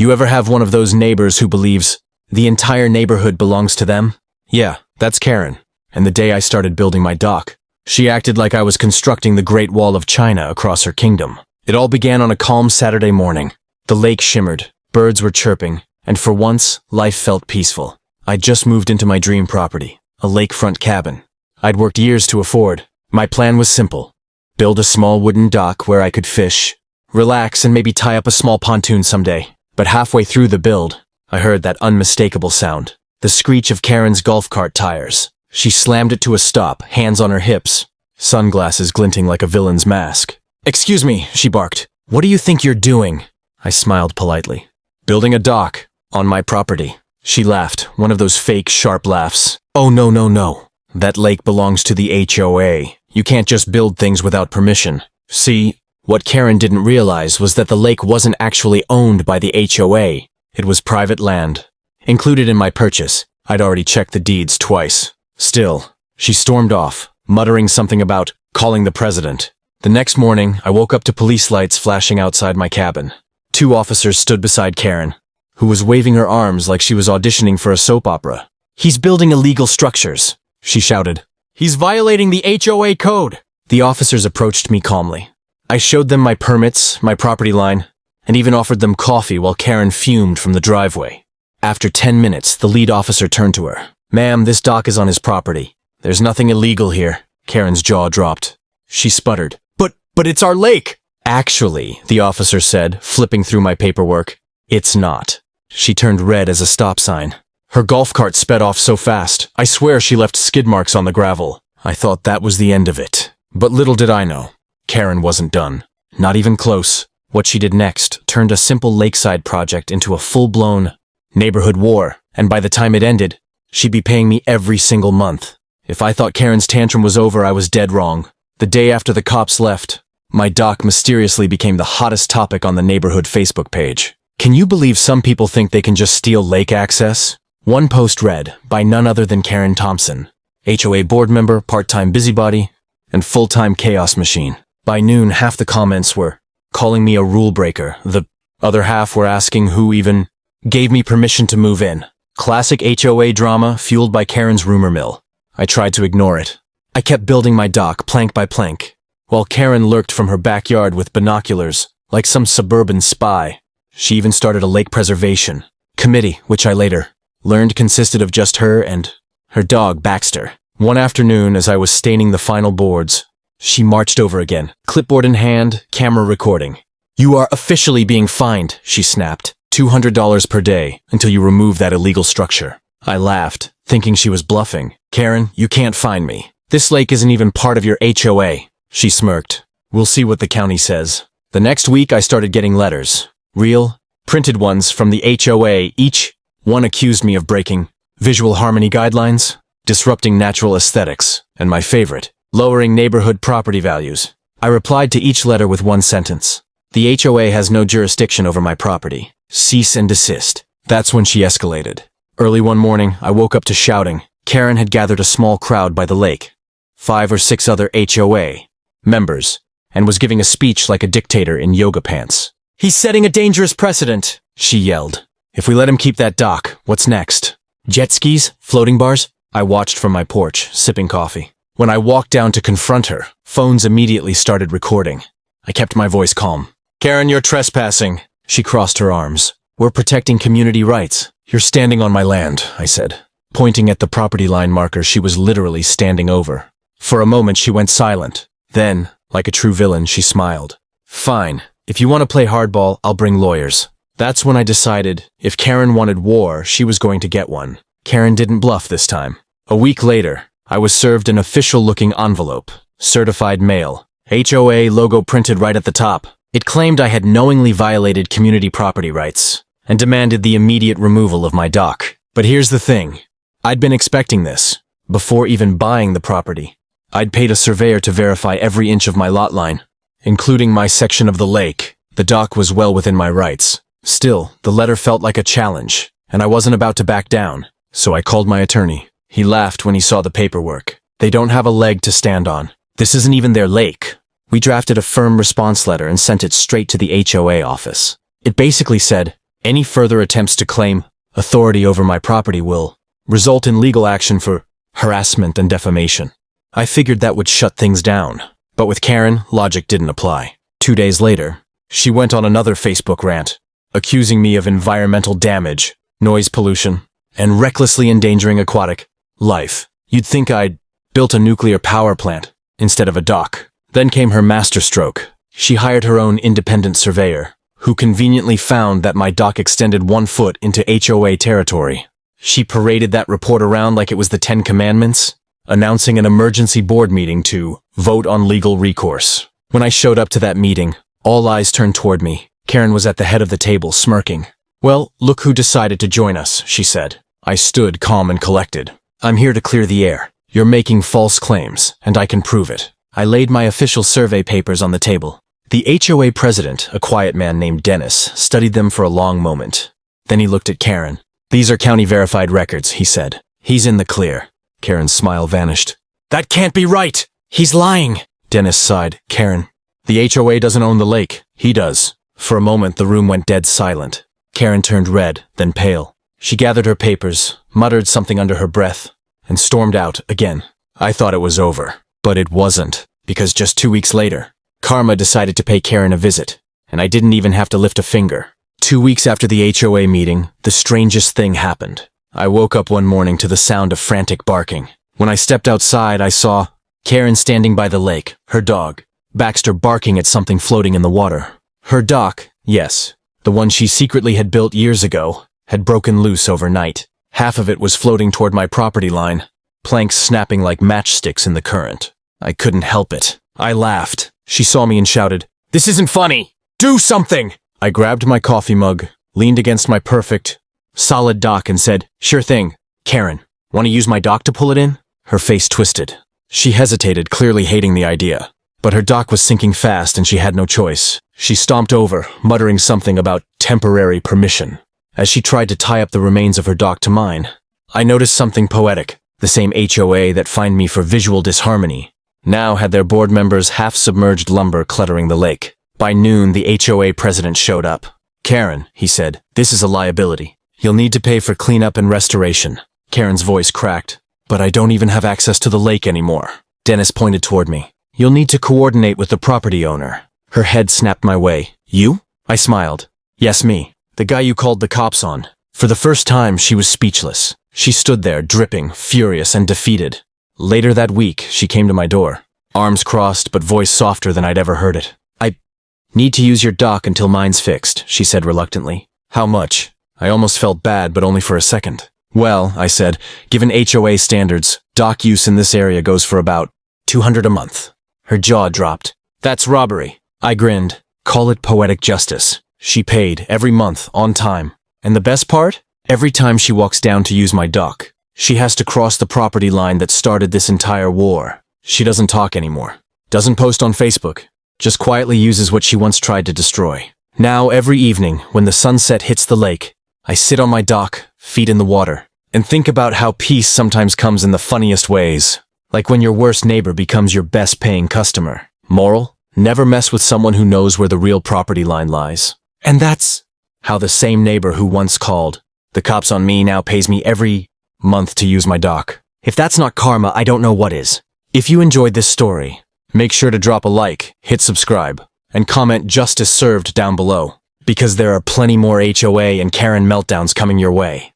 You ever have one of those neighbors who believes the entire neighborhood belongs to them? Yeah, that's Karen. And the day I started building my dock, she acted like I was constructing the Great Wall of China across her kingdom. It all began on a calm Saturday morning. The lake shimmered, birds were chirping, and for once, life felt peaceful. I'd just moved into my dream property, a lakefront cabin. I'd worked years to afford. My plan was simple. Build a small wooden dock where I could fish, relax, and maybe tie up a small pontoon someday. But halfway through the build, I heard that unmistakable sound. The screech of Karen's golf cart tires. She slammed it to a stop, hands on her hips, sunglasses glinting like a villain's mask. "Excuse me," she barked. "What do you think you're doing?" I smiled politely. "Building a dock, on my property." She laughed, one of those fake, sharp laughs. "Oh, no, no, no. That lake belongs to the HOA. You can't just build things without permission." See, what Karen didn't realize was that the lake wasn't actually owned by the HOA. It was private land. Included in my purchase, I'd already checked the deeds twice. Still, she stormed off, muttering something about calling the president. The next morning, I woke up to police lights flashing outside my cabin. 2 officers stood beside Karen, who was waving her arms like she was auditioning for a soap opera. "He's building illegal structures," she shouted. "He's violating the HOA code." The officers approached me calmly. I showed them my permits, my property line, and even offered them coffee while Karen fumed from the driveway. After 10 minutes, the lead officer turned to her. "Ma'am, this dock is on his property. There's nothing illegal here." Karen's jaw dropped. She sputtered. But it's our lake!" "Actually," the officer said, flipping through my paperwork, "it's not." She turned red as a stop sign. Her golf cart sped off so fast, I swear she left skid marks on the gravel. I thought that was the end of it. But little did I know, Karen wasn't done. Not even close. What she did next turned a simple lakeside project into a full-blown neighborhood war, and by the time it ended, she'd be paying me every single month. If I thought Karen's tantrum was over, I was dead wrong. The day after the cops left, my dock mysteriously became the hottest topic on the neighborhood Facebook page. Can you believe some people think they can just steal lake access? One post read, by none other than Karen Thompson, HOA board member, part-time busybody, and full-time chaos machine. By noon, half the comments were calling me a rule breaker. The other half were asking who even gave me permission to move in. Classic HOA drama fueled by Karen's rumor mill. I tried to ignore it. I kept building my dock plank by plank, while Karen lurked from her backyard with binoculars, like some suburban spy. She even started a lake preservation committee, which I later learned consisted of just her and her dog, Baxter. One afternoon, as I was staining the final boards, she marched over again, clipboard in hand, camera recording. "You are officially being fined," she snapped. $200 per day until you remove that illegal structure. I laughed, thinking she was bluffing. "Karen, you can't fine me. This lake isn't even part of your HOA." She smirked. "We'll see what the county says." The next week, I started getting letters. Real, printed ones from the HOA. Each one accused me of breaking visual harmony guidelines, disrupting natural aesthetics, and my favorite, lowering neighborhood property values. I replied to each letter with one sentence. "The HOA has no jurisdiction over my property. Cease and desist." That's when she escalated. Early one morning, I woke up to shouting. Karen had gathered a small crowd by the lake, 5 or 6 other HOA members, and was giving a speech like a dictator in yoga pants. "He's setting a dangerous precedent," she yelled. "If we let him keep that dock, what's next? Jet skis? Floating bars?" I watched from my porch, sipping coffee. When I walked down to confront her, phones immediately started recording. I kept my voice calm. "Karen, you're trespassing." She crossed her arms. "We're protecting community rights." "You're standing on my land," I said, pointing at the property line marker she was literally standing over. For a moment, she went silent. Then, like a true villain, she smiled. "Fine. If you want to play hardball, I'll bring lawyers." That's when I decided if Karen wanted war, she was going to get one. Karen didn't bluff this time. A week later, I was served an official-looking envelope, certified mail, HOA logo printed right at the top. It claimed I had knowingly violated community property rights and demanded the immediate removal of my dock. But here's the thing. I'd been expecting this before even buying the property. I'd paid a surveyor to verify every inch of my lot line, including my section of the lake. The dock was well within my rights. Still, the letter felt like a challenge, and I wasn't about to back down, so I called my attorney. He laughed when he saw the paperwork. "They don't have a leg to stand on. This isn't even their lake." We drafted a firm response letter and sent it straight to the HOA office. It basically said, Any further attempts to claim authority over my property will result in legal action for harassment and defamation. I figured that would shut things down, but with Karen, logic didn't apply. 2 days later, she went on another Facebook rant, accusing me of environmental damage, noise pollution, and recklessly endangering aquatic life. You'd think I'd built a nuclear power plant instead of a dock. Then came her masterstroke. She hired her own independent surveyor, who conveniently found that my dock extended 1 foot into HOA territory. She paraded that report around like it was the 10 Commandments, announcing an emergency board meeting to vote on legal recourse. When I showed up to that meeting, all eyes turned toward me. Karen was at the head of the table, smirking. "Well, look who decided to join us," she said. I stood calm and collected. "I'm here to clear the air. You're making false claims, and I can prove it." I laid my official survey papers on the table. The HOA president, a quiet man named Dennis, studied them for a long moment. Then he looked at Karen. "These are county-verified records," he said. "He's in the clear." Karen's smile vanished. "That can't be right! He's lying!" Dennis sighed. "Karen, the HOA doesn't own the lake. He does." For a moment, the room went dead silent. Karen turned red, then pale. She gathered her papers, muttered something under her breath, and stormed out again. I thought it was over, but it wasn't, because just 2 weeks later, Karma decided to pay Karen a visit, and I didn't even have to lift a finger. 2 weeks after the HOA meeting, the strangest thing happened. I woke up one morning to the sound of frantic barking. When I stepped outside, I saw Karen standing by the lake, her dog, Baxter, barking at something floating in the water. Her dock, yes, the one she secretly had built years ago, had broken loose overnight. Half of it was floating toward my property line, planks snapping like matchsticks in the current. I couldn't help it. I laughed. She saw me and shouted, "This isn't funny! Do something!" I grabbed my coffee mug, leaned against my perfect, solid dock and said, "Sure thing. Karen, want to use my dock to pull it in?" Her face twisted. She hesitated, clearly hating the idea. But her dock was sinking fast and she had no choice. She stomped over, muttering something about temporary permission. As she tried to tie up the remains of her dock to mine, I noticed something poetic. The same HOA that fined me for visual disharmony now had their board members' half-submerged lumber cluttering the lake. By noon, the HOA president showed up. "Karen," he said, "this is a liability. You'll need to pay for cleanup and restoration." Karen's voice cracked. "But I don't even have access to the lake anymore." Dennis pointed toward me. "You'll need to coordinate with the property owner." Her head snapped my way. "You?" I smiled. "Yes, me. The guy you called the cops on." For the first time, she was speechless. She stood there, dripping, furious, and defeated. Later that week, she came to my door, arms crossed but voice softer than I'd ever heard it. "I need to use your dock until mine's fixed," she said reluctantly. "How much?" I almost felt bad, but only for a second. "Well," I said, "given HOA standards, dock use in this area goes for about $200 a month." Her jaw dropped. "That's robbery." I grinned. "Call it poetic justice." She paid every month, on time. And the best part? Every time she walks down to use my dock, she has to cross the property line that started this entire war. She doesn't talk anymore. Doesn't post on Facebook. Just quietly uses what she once tried to destroy. Now, every evening, when the sunset hits the lake, I sit on my dock, feet in the water, and think about how peace sometimes comes in the funniest ways. Like when your worst neighbor becomes your best paying customer. Moral? Never mess with someone who knows where the real property line lies. And that's how the same neighbor who once called the cops on me now pays me every month to use my dock. If that's not karma, I don't know what is. If you enjoyed this story, make sure to drop a like, hit subscribe, and comment "Justice served" down below, because there are plenty more HOA and Karen meltdowns coming your way.